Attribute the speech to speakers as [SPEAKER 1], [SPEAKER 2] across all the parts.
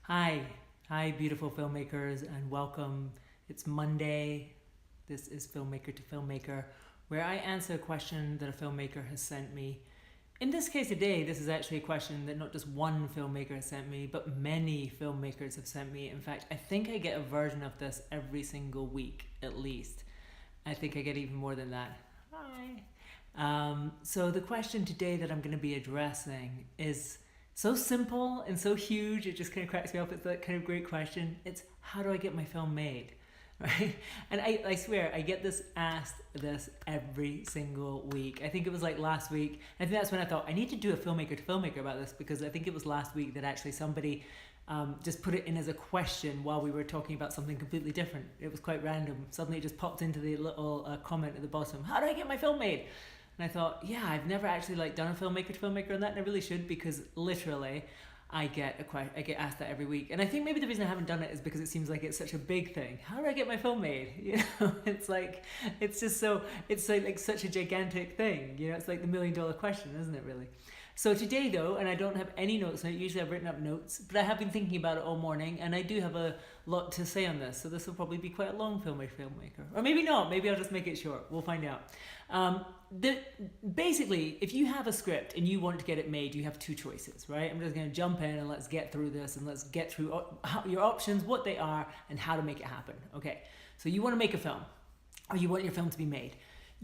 [SPEAKER 1] Hi, beautiful filmmakers, and welcome. It's Monday. This is Filmmaker to Filmmaker, where I answer a question that a filmmaker has sent me. In this case today, this is actually a question that not just one filmmaker has sent me, but many filmmakers have sent me. In fact, I think I get a version of this every single week, at least. I think I get even more than that. Hi. So the question today that I'm going to be addressing is so simple and so huge, it just kind of cracks me up. It's that kind of great question. It's how do I get my film made? Right? And I swear, I get asked this every single week. I think it was like last week. I think that's when I thought I need to do a filmmaker to filmmaker about this, because I think it was last week that actually somebody just put it in as a question while we were talking about something completely different. It was quite random. Suddenly it just popped into the little comment at the bottom. How do I get my film made? And I thought, yeah, I've never actually done a filmmaker to filmmaker on that, and I really should, because literally I get asked that every week. And I think maybe the reason I haven't done it is because it seems like it's such a big thing. How do I get my film made? It's like such a gigantic thing. It's like the $1 million question, isn't it, really? So today though, and I don't have any notes on it, usually I've written up notes, but I have been thinking about it all morning, and I do have a lot to say on this, so this will probably be quite a long filmmaker. Or maybe not, maybe I'll just make it short, we'll find out. Basically, if you have a script and you want to get it made, you have two choices, right? I'm just going to jump in and let's get through this, and let's get through your options, what they are, and how to make it happen. Okay, so you want to make a film, or you want your film to be made.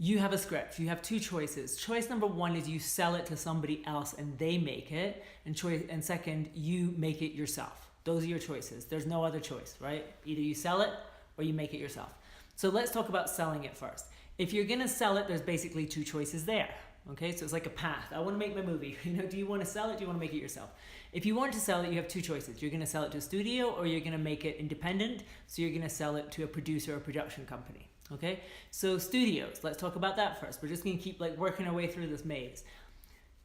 [SPEAKER 1] You have a script, you have two choices. Choice number one is you sell it to somebody else and they make it. And second, you make it yourself. Those are your choices. There's no other choice, right? Either you sell it or you make it yourself. So let's talk about selling it first. If you're gonna sell it, there's basically two choices there. Okay, so it's like a path. I want to make my movie. Do you want to sell it? Do you want to make it yourself? If you want to sell it, you have two choices. You're going to sell it to a studio, or you're going to make it independent. So you're going to sell it to a producer or production company. Okay, so studios. Let's talk about that first. We're just going to keep working our way through this maze.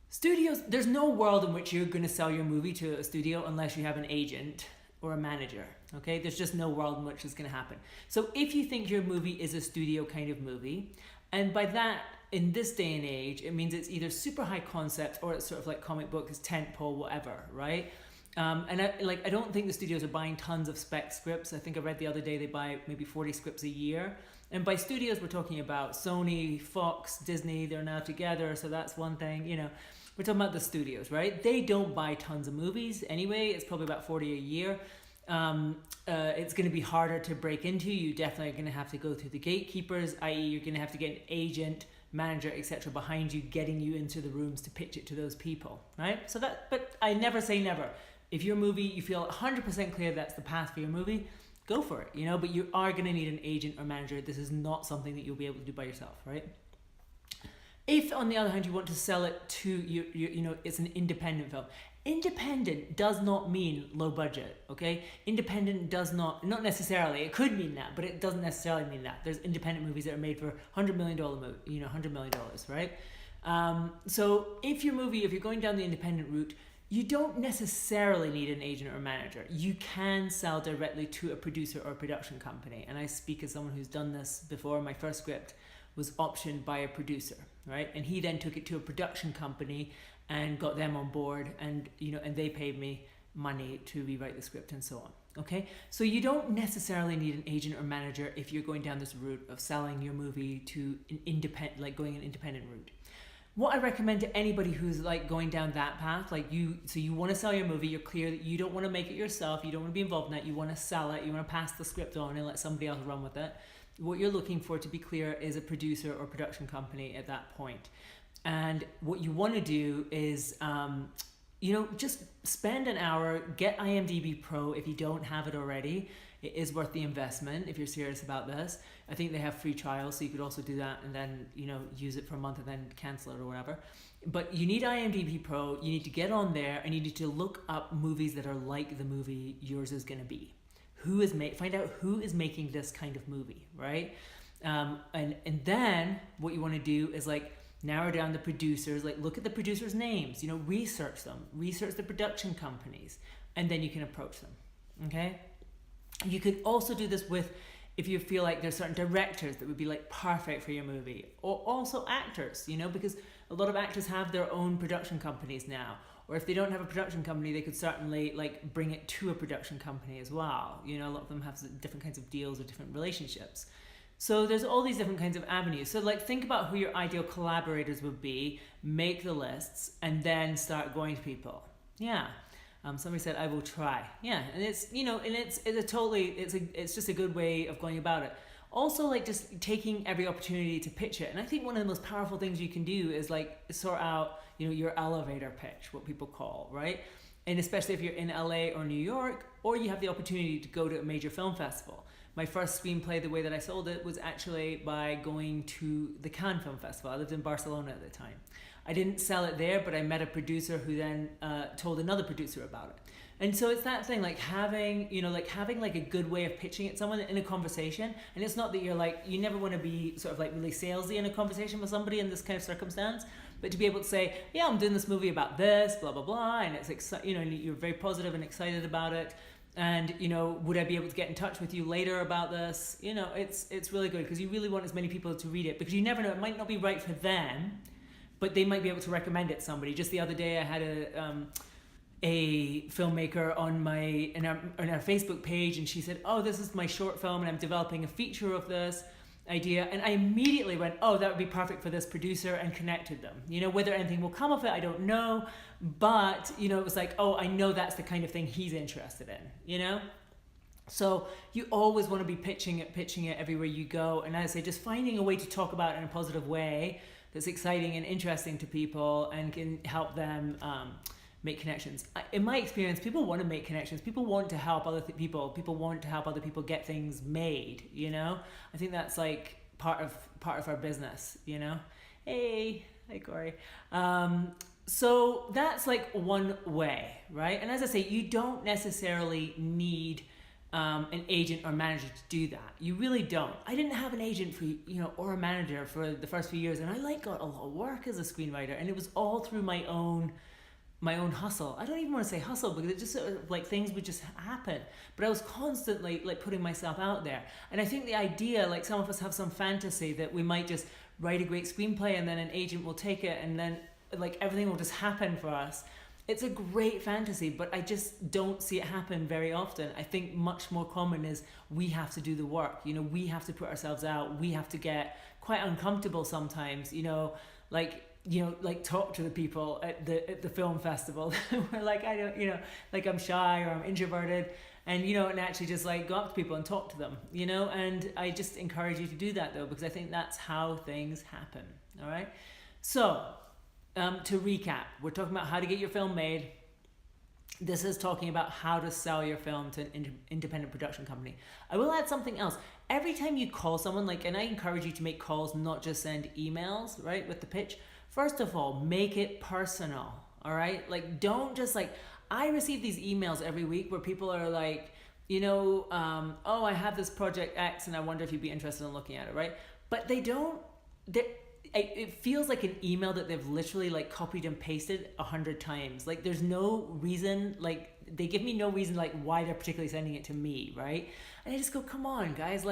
[SPEAKER 1] Studios. There's no world in which you're going to sell your movie to a studio unless you have an agent or a manager. Okay, there's just no world in which it's going to happen. So if you think your movie is a studio kind of movie, and by that, in this day and age, it means it's either super high concept or it's sort of like comic books, tentpole, whatever, right? And I don't think the studios are buying tons of spec scripts. I think I read the other day they buy maybe 40 scripts a year. And by studios, we're talking about Sony, Fox, Disney. They're now together, so that's one thing. We're talking about the studios, right? They don't buy tons of movies anyway. It's probably about 40 a year. It's going to be harder to break into. You definitely are going to have to go through the gatekeepers, i.e. you're going to have to get an agent, manager, etc. behind you, getting you into the rooms to pitch it to those people, right? But I never say never. If your movie, you feel 100% clear that's the path for your movie, go for it, but you are going to need an agent or manager. This is not something that you'll be able to do by yourself, right? If, on the other hand, you want to sell it to it's an independent film. Independent does not mean low budget, okay? Independent does not necessarily, it could mean that, but it doesn't necessarily mean that. There's independent movies that are made for $100 million, $100 million, right? So if you're going down the independent route, you don't necessarily need an agent or manager. You can sell directly to a producer or a production company. And I speak as someone who's done this before. My first script was optioned by a producer, right? And he then took it to a production company and got them on board, and and they paid me money to rewrite the script and so on. Okay, so you don't necessarily need an agent or manager if you're going down this route of selling your movie to an independent, going an independent route. What I recommend to anybody who's going down that path, you want to sell your movie, you're clear that you don't want to make it yourself, you don't want to be involved in that, you want to sell it, you want to pass the script on and let somebody else run with it. What you're looking for, to be clear, is a producer or production company at that point. And what you want to do is, just spend an hour, get IMDb Pro if you don't have it already. It is worth the investment if you're serious about this. I think they have free trials, so you could also do that and then, use it for a month and then cancel it or whatever. But you need IMDb Pro, you need to get on there, and you need to look up movies that are like the movie yours is going to be. Find out who is making this kind of movie, right? And then what you want to do is narrow down the producers, look at the producers' names, research them, research the production companies, and then you can approach them, okay? You could also do this if you feel like there's certain directors that would be perfect for your movie, or also actors, because a lot of actors have their own production companies now, Or if they don't have a production company, they could certainly like bring it to a production company as well. You know, a lot of them have different kinds of deals or different relationships. So there's all these different kinds of avenues. So like think about who your ideal collaborators would be, make the lists, and then start going to people. Yeah. Somebody said, I will try. Yeah. And it's, you know, and it's just a good way of going about it. Also, like just taking every opportunity to pitch it. And I think one of the most powerful things you can do is like sort out, you know, your elevator pitch, what people call, right? And especially if you're in LA or New York, or you have the opportunity to go to a major film festival. My first screenplay, the way that I sold it, was actually by going to the Cannes Film Festival. I lived in Barcelona at the time. I didn't sell it there, but I met a producer who then told another producer about it. And so it's that thing, like having like a good way of pitching it someone in a conversation. And it's not that you're like, you never want to be sort of like really salesy in a conversation with somebody in this kind of circumstance, but to be able to say, yeah, I'm doing this movie about this, blah, blah, blah. And it's, you know, you're very positive and excited about it. And, you know, would I be able to get in touch with you later about this? You know, it's really good because you really want as many people to read it, because you never know, it might not be right for them, but they might be able to recommend it to somebody. Just the other day I had a filmmaker on in our Facebook page, and she said, oh, this is my short film and I'm developing a feature of this idea. And I immediately went, oh, that would be perfect for this producer, and connected them. You know, whether anything will come of it, I don't know. But, you know, it was like, oh, I know that's the kind of thing he's interested in, you know? So you always want to be pitching it everywhere you go. And as I say, just finding a way to talk about it in a positive way that's exciting and interesting to people and can help them make connections. In my experience, people want to make connections. People want to help other people. People want to help other people get things made, you know? I think that's like part of our business, you know? Hey, hi Corey. So that's like one way, right? And as I say, you don't necessarily need an agent or manager to do that. You really don't. I didn't have an agent or a manager for the first few years, and I like got a lot of work as a screenwriter, and it was all through my own hustle. I don't even want to say hustle, because it just sort of like things would just happen. But I was constantly like putting myself out there. And I think the idea, like some of us have some fantasy that we might just write a great screenplay and then an agent will take it and then like everything will just happen for us. It's a great fantasy, but I just don't see it happen very often. I think much more common is we have to do the work. You know, we have to put ourselves out. We have to get quite uncomfortable sometimes, like talk to the people at the film festival. We're like, I don't, like I'm shy or I'm introverted, and and actually just like go up to people and talk to them, and I just encourage you to do that though, because I think that's how things happen. All right. So to recap, we're talking about how to get your film made. This is talking about how to sell your film to an independent production company. I will add something else. Every time you call someone, and I encourage you to make calls, not just send emails, right, with the pitch. First of all, make it personal, all right? Like, don't just I receive these emails every week where people are like, oh, I have this project X and I wonder if you'd be interested in looking at it, right? But it feels like an email that they've literally copied and pasted 100 times. Like there's no reason, they give me no reason why they're particularly sending it to me, right? And I just go, come on guys,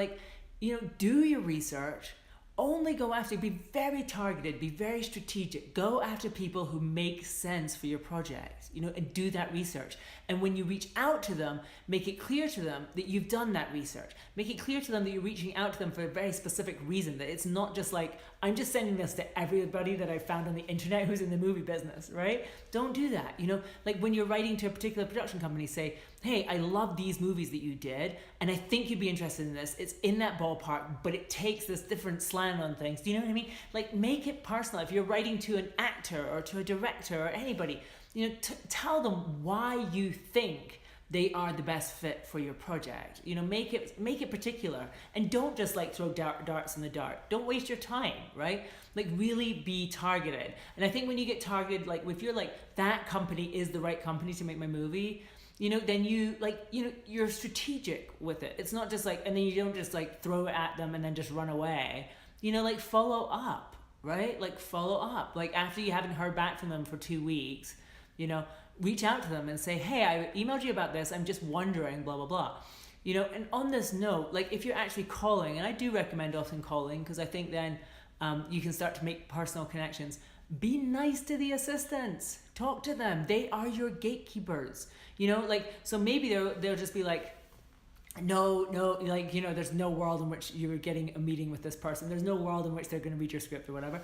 [SPEAKER 1] do your research. Only go after, be very targeted, be very strategic. Go after people who make sense for your project, and do that research. And when you reach out to them, make it clear to them that you've done that research. Make it clear to them that you're reaching out to them for a very specific reason, that it's not just I'm just sending this to everybody that I found on the internet who's in the movie business, right? Don't do that. When you're writing to a particular production company, say, hey, I love these movies that you did, and I think you'd be interested in this. It's in that ballpark, but it takes this different slant on things. Do you know what I mean? Make it personal. If you're writing to an actor or to a director or anybody, tell them why you think they are the best fit for your project. Make it particular, and don't just throw darts in the dark. Don't waste your time, right? Really be targeted. And I think when you get targeted, if you're that company is the right company to make my movie, then you're strategic with it. It's not just and then you don't just throw it at them and then just run away. Follow up, right? Follow up. After you haven't heard back from them for 2 weeks, reach out to them and say, hey, I emailed you about this. I'm just wondering, blah, blah, blah. And on this note, if you're actually calling, and I do recommend often calling, because I think then you can start to make personal connections. Be nice to the assistants. Talk to them. They are your gatekeepers. You know, like, so maybe they'll just be like, no, like, you know, there's no world in which you're getting a meeting with this person. There's no world in which they're going to read your script or whatever.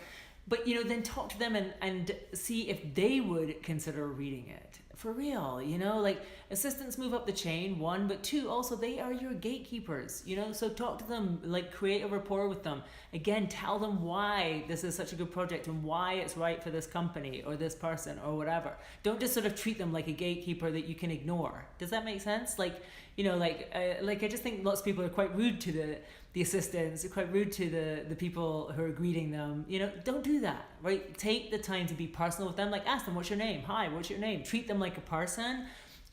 [SPEAKER 1] But, you know, then talk to them and see if they would consider reading it. For real, you know, like, assistants move up the chain, one, but two, also they are your gatekeepers, you know, so talk to them, like, create a rapport with them. Again, tell them why this is such a good project and why it's right for this company or this person or whatever. Don't just sort of treat them like a gatekeeper that you can ignore. Does that make sense? Like, you know, like I just think lots of people are quite rude to the assistants, quite rude to the people who are greeting them. You know, don't do that, right? Take the time to be personal with them. Like, ask them, what's your name? Hi, what's your name? Treat them like a person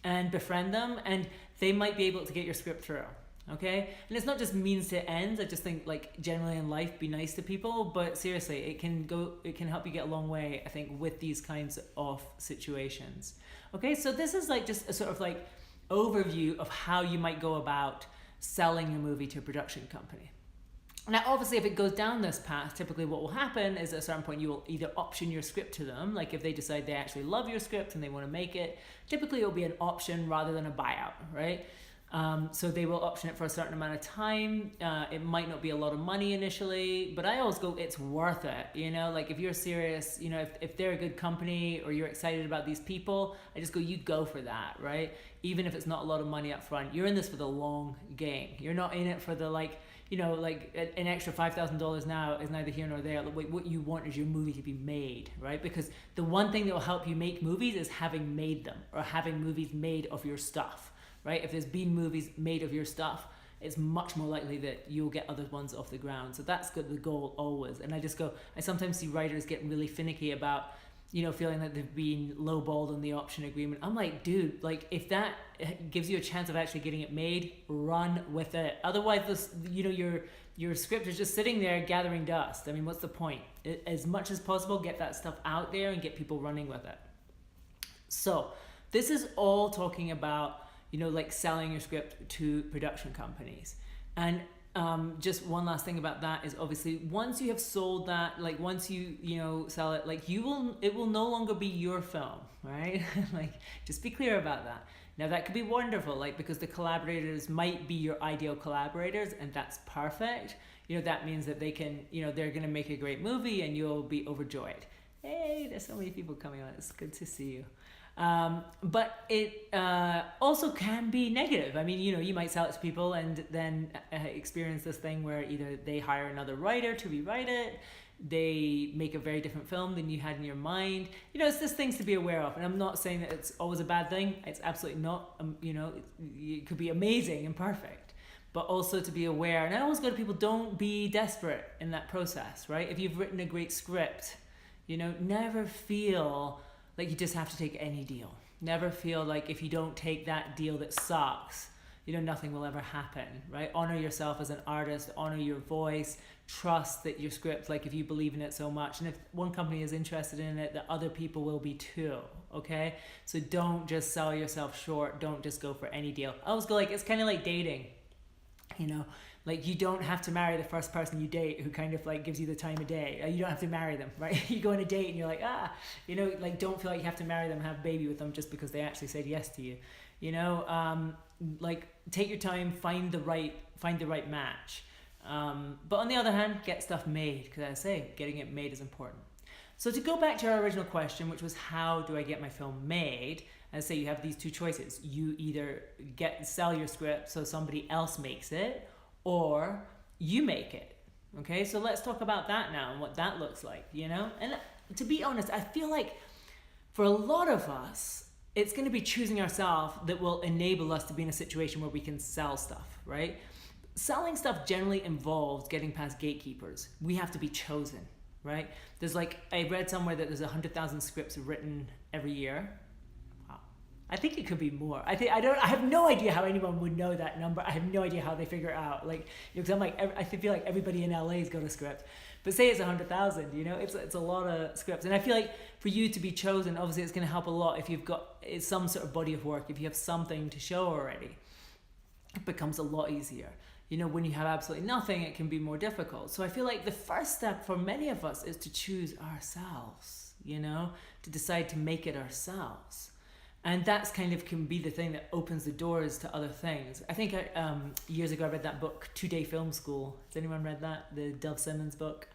[SPEAKER 1] and befriend them, and they might be able to get your script through. Okay? And it's not just means to ends. I just think, like, generally in life, be nice to people, but seriously, it can help you get a long way, I think, with these kinds of situations. Okay? So this is like just a sort of like overview of how you might go about selling your movie to a production company. Now, obviously, if it goes down this path, typically what will happen is at a certain point you will either option your script to them, like if they decide they actually love your script and they want to make it, typically it'll be an option rather than a buyout, right? So they will option it for a certain amount of time. It might not be a lot of money initially, but I always go, it's worth it. You know, like if you're serious, you know, if they're a good company or you're excited about these people, I just go, you go for that, right? Even if it's not a lot of money up front, you're in this for the long game. You're not in it for the, like, you know, like an extra $5,000 now is neither here nor there. Like, what you want is your movie to be made, right? Because the one thing that will help you make movies is having made them, or having movies made of your stuff, right? If there's been movies made of your stuff, it's much more likely that you'll get other ones off the ground. So that's good, the goal always. And I sometimes see writers get really finicky about, you know, feeling that they've been lowballed on the option agreement. I'm like, dude, like, if that gives you a chance of actually getting it made, run with it. Otherwise, this, you know, your script is just sitting there gathering dust. I mean, what's the point? As much as possible, get that stuff out there and get people running with it. So this is all talking about, you know, like selling your script to production companies. And just one last thing about that is, obviously, once you have sold that, like once you know, sell it, like it will no longer be your film, right? Like, just be clear about that. Now, that could be wonderful, like, because the collaborators might be your ideal collaborators, and that's perfect. You know, that means that they can, you know, they're going to make a great movie and you'll be overjoyed. Hey, there's so many people coming on. It's good to see you. But it also can be negative. I mean, you know, you might sell it to people and then experience this thing where either they hire another writer to rewrite it, they make a very different film than you had in your mind. You know, it's just things to be aware of. And I'm not saying that it's always a bad thing. It's absolutely not. You know, it could be amazing and perfect. But also to be aware. And I always go to people, don't be desperate in that process, right? If you've written a great script, you know, never feel like you just have to take any deal. Never feel like if you don't take that deal that sucks, you know, nothing will ever happen, right? Honor yourself as an artist, honor your voice, trust that your script, like if you believe in it so much, and if one company is interested in it, that other people will be too, okay? So don't just sell yourself short, don't just go for any deal. I always go like, it's kind of like dating, you know? Like, you don't have to marry the first person you date who kind of like gives you the time of day. You don't have to marry them, right? You go on a date and you're like, you know, like, don't feel like you have to marry them, have a baby with them just because they actually said yes to you. You know, like, take your time, find the right match. But on the other hand, get stuff made, because as I say, getting it made is important. So to go back to our original question, which was, how do I get my film made? As I say, you have these two choices. You either sell your script so somebody else makes it, or you make it. Okay, so let's talk about that now and what that looks like, you know? And to be honest, I feel like for a lot of us, it's going to be choosing ourselves that will enable us to be in a situation where we can sell stuff, right? Selling stuff generally involves getting past gatekeepers. We have to be chosen, right? There's like, I read somewhere that there's 100,000 scripts written every year. I think it could be more. I have no idea how anyone would know that number. I have no idea how they figure it out. Like, you know, 'cause I'm like, I feel like everybody in LA's got a script, but say it's 100,000, you know, it's a lot of scripts. And I feel like for you to be chosen, obviously it's going to help a lot if you've got some sort of body of work, if you have something to show already, it becomes a lot easier. When you have absolutely nothing, it can be more difficult. So I feel like the first step for many of us is to choose ourselves, to decide to make it ourselves. And that's kind of can be the thing that opens the doors to other things. I think years ago I read that book, 2-Day Film School. Has anyone read that? The Dove Simmons book?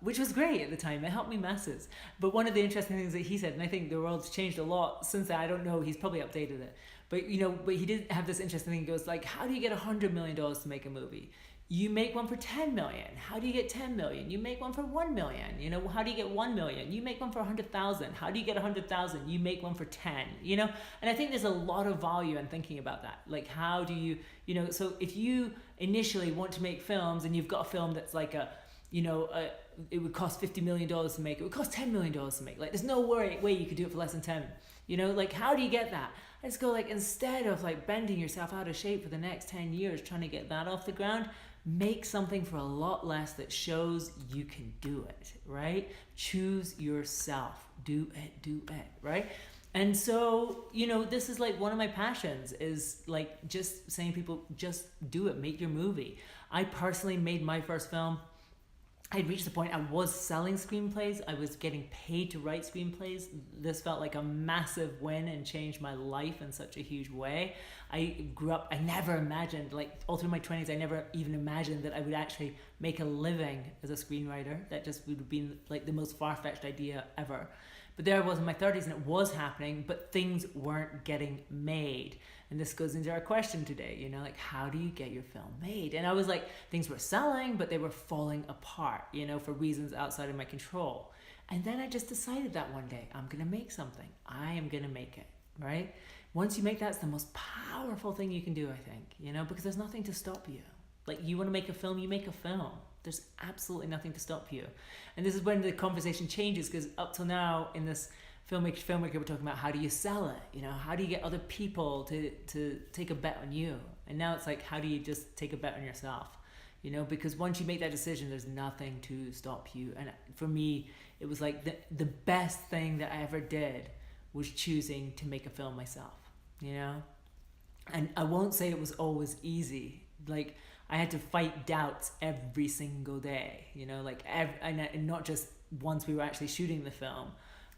[SPEAKER 1] Which was great at the time. It helped me masses. But one of the interesting things that he said, and I think the world's changed a lot since then. I don't know, he's probably updated it. But but he did have this interesting thing. He goes like, how do you get $100 million to make a movie? You make one for 10 million. How do you get 10 million? You make one for 1 million. How do you get 1 million? You make one for 100,000. How do you get 100,000? You make one for 10. And I think there's a lot of value in thinking about that. Like, how do you, so if you initially want to make films and you've got a film that's like it would cost $50 million to make, it would cost $10 million to make. Like, there's no way you could do it for less than 10. Like, how do you get that? I just go like, instead of like bending yourself out of shape for the next 10 years trying to get that off the ground, make something for a lot less that shows you can do it, right? Choose yourself. Do it, right? And so, this is like one of my passions is like just saying people just do it, make your movie. I personally made my first film. I'd reached the point I was selling screenplays. I was getting paid to write screenplays. This felt like a massive win and changed my life in such a huge way. I grew up, I never imagined, like all through my 20s, I never even imagined that I would actually make a living as a screenwriter. That just would have been like the most far-fetched idea ever. But there I was in my 30s and it was happening, but things weren't getting made. And this goes into our question today, like, how do you get your film made? And I was like, things were selling, but they were falling apart, for reasons outside of my control. And then I just decided that one day, I'm going to make something. I am going to make it, right? Once you make that, it's the most powerful thing you can do, I think, because there's nothing to stop you. Like, you want to make a film, you make a film. There's absolutely nothing to stop you. And this is when the conversation changes, because up till now in this filmmaker, we're talking about how do you sell it? How do you get other people to take a bet on you? And now it's like, how do you just take a bet on yourself? Because once you make that decision, there's nothing to stop you. And for me, it was like the best thing that I ever did was choosing to make a film myself, And I won't say it was always easy. Like, I had to fight doubts every single day, and not just once we were actually shooting the film,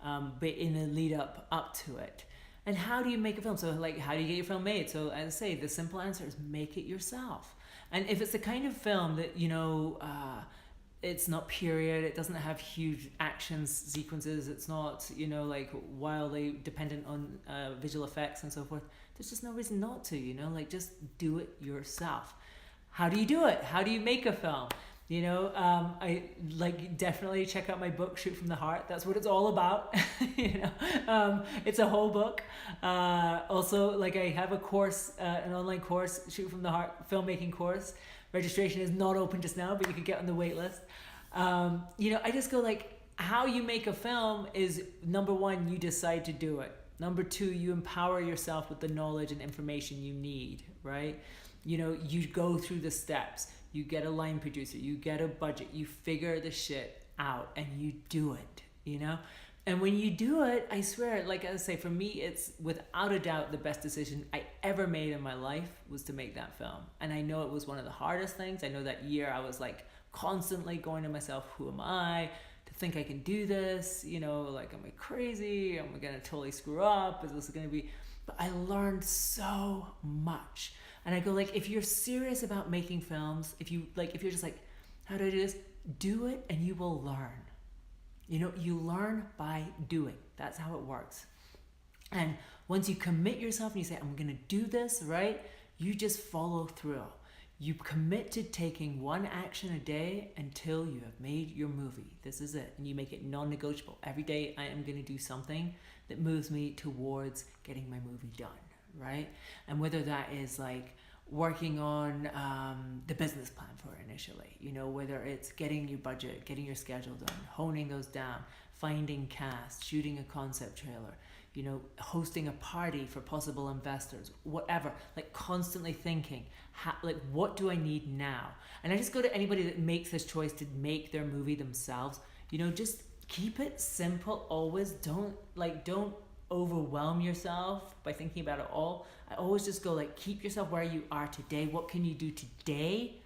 [SPEAKER 1] but in the lead up to it. And how do you make a film? So like, how do you get your film made? So as I say, the simple answer is make it yourself. And if it's the kind of film that, it's not period, it doesn't have huge action sequences, it's not, like wildly dependent on visual effects and so forth, there's just no reason not to, just do it yourself. How do you do it? How do you make a film? I definitely check out my book, Shoot from the Heart. That's what it's all about. It's a whole book. Also, like, I have a course, an online course, Shoot from the Heart filmmaking course. Registration is not open just now, but you could get on the wait list. I just go like, how you make a film is, number one, you decide to do it. Number two, you empower yourself with the knowledge and information you need, right? You go through the steps, you get a line producer, you get a budget, you figure the shit out and you do it, And when you do it, I swear, like I say, for me, it's without a doubt the best decision I ever made in my life was to make that film. And I know it was one of the hardest things. I know that year I was like constantly going to myself, who am I to think I can do this? Like, am I crazy? Am I going to totally screw up? Is this going to be... But I learned so much. And I go like, if you're serious about making films, if you're just like, how do I do this? Do it and you will learn. You learn by doing. That's how it works. And once you commit yourself and you say, I'm going to do this, right? You just follow through. You commit to taking one action a day until you have made your movie. This is it. And you make it non-negotiable. Every day I am going to do something that moves me towards getting my movie done. Right? And whether that is like working on the business plan for it initially, whether it's getting your budget, getting your schedule done, honing those down, finding cast, shooting a concept trailer, hosting a party for possible investors, whatever, like constantly thinking, what do I need now? And I just go to anybody that makes this choice to make their movie themselves, just keep it simple always. Don't overwhelm yourself by thinking about it all, I always just go like, keep yourself where you are today. What can you do today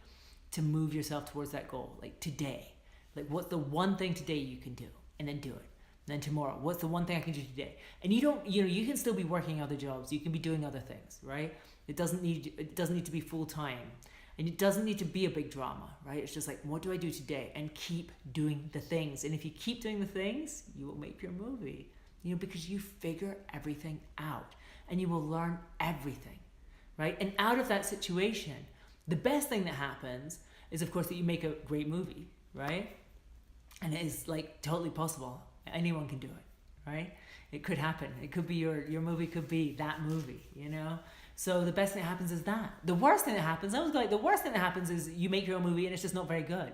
[SPEAKER 1] to move yourself towards that goal? Like today, like what's the one thing today you can do, and then do it. And then tomorrow, what's the one thing I can do today? And you don't, you can still be working other jobs. You can be doing other things, right? It doesn't need to be full time. And it doesn't need to be a big drama, right? It's just like, what do I do today? And keep doing the things. And if you keep doing the things, you will make your movie, because you figure everything out and you will learn everything, right? And out of that situation, the best thing that happens is, of course, that you make a great movie, right? And it is like totally possible. Anyone can do it, right? It could happen. It could be your movie could be that movie, So the best thing that happens is that. The worst thing that happens, the worst thing that happens is you make your own movie and it's just not very good,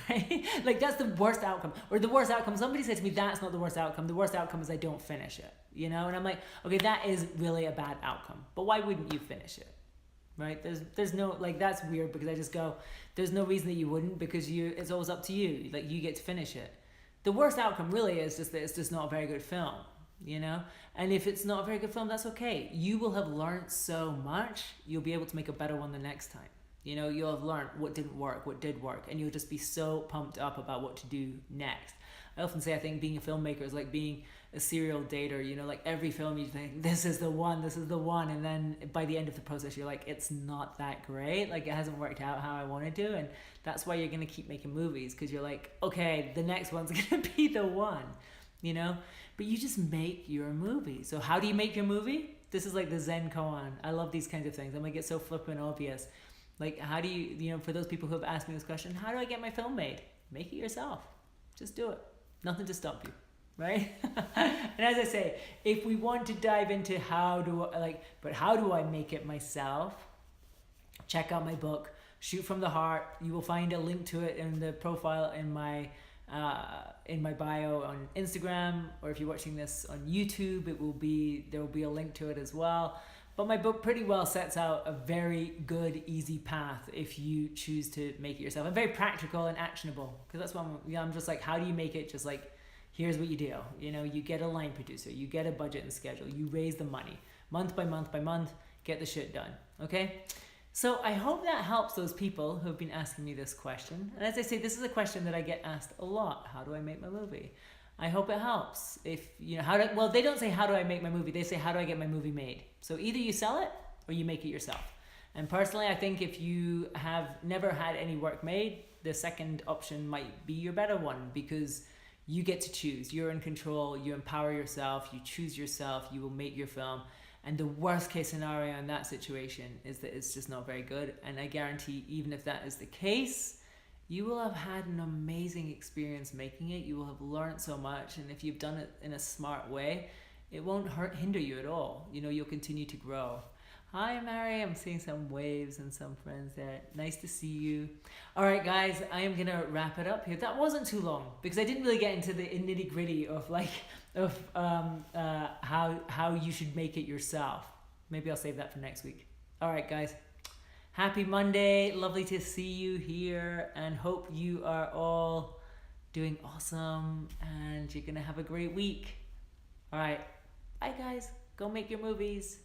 [SPEAKER 1] right? Like that's the worst outcome. Or the worst outcome, somebody said to me, that's not the worst outcome. The worst outcome is I don't finish it, And I'm like, okay, that is really a bad outcome. But why wouldn't you finish it? Right? There's no, like, that's weird because I just go, there's no reason that you wouldn't, because it's always up to you. Like, you get to finish it. The worst outcome really is just that it's just not a very good film, And if it's not a very good film, that's okay. You will have learned so much, you'll be able to make a better one the next time. You'll have learned what didn't work, what did work, and you'll just be so pumped up about what to do next. I often say I think being a filmmaker is like being a serial dater, like every film you think, this is the one, and then by the end of the process you're like, it's not that great, like it hasn't worked out how I wanted to, and that's why you're going to keep making movies, because you're like, okay, the next one's going to be the one, but you just make your movie. So how do you make your movie? This is like the Zen koan. I love these kinds of things. I'm like, it's so flippant obvious. Like, how do you, for those people who have asked me this question, how do I get my film made? Make it yourself. Just do it. Nothing to stop you, right? And as I say, if we want to dive into how do I make it myself, check out my book, Shoot from the Heart. You will find a link to it in the profile in my bio on Instagram, or if you're watching this on YouTube, there will be a link to it as well. But my book pretty well sets out a very good, easy path if you choose to make it yourself, and very practical and actionable. Because that's what I'm just like, how do you make it? Just like, here's what you do. You get a line producer, you get a budget and schedule, you raise the money month by month by month, get the shit done. Okay. So I hope that helps those people who have been asking me this question. And as I say, this is a question that I get asked a lot. How do I make my movie? I hope it helps. If they don't say, how do I make my movie? They say, how do I get my movie made? So either you sell it or you make it yourself. And personally, I think if you have never had any work made, the second option might be your better one, because you get to choose. You're in control. You empower yourself. You choose yourself. You will make your film. And the worst case scenario in that situation is that it's just not very good. And I guarantee, even if that is the case, you will have had an amazing experience making it. You will have learned so much. And if you've done it in a smart way, it won't hinder you at all. You'll continue to grow. Hi, Mary. I'm seeing some waves and some friends there. Nice to see you. All right, guys, I am going to wrap it up here. That wasn't too long because I didn't really get into the nitty gritty of how you should make it yourself. Maybe I'll save that for next week. All right, guys. Happy Monday. Lovely to see you here, and hope you are all doing awesome and you're going to have a great week. All right. Bye, guys. Go make your movies.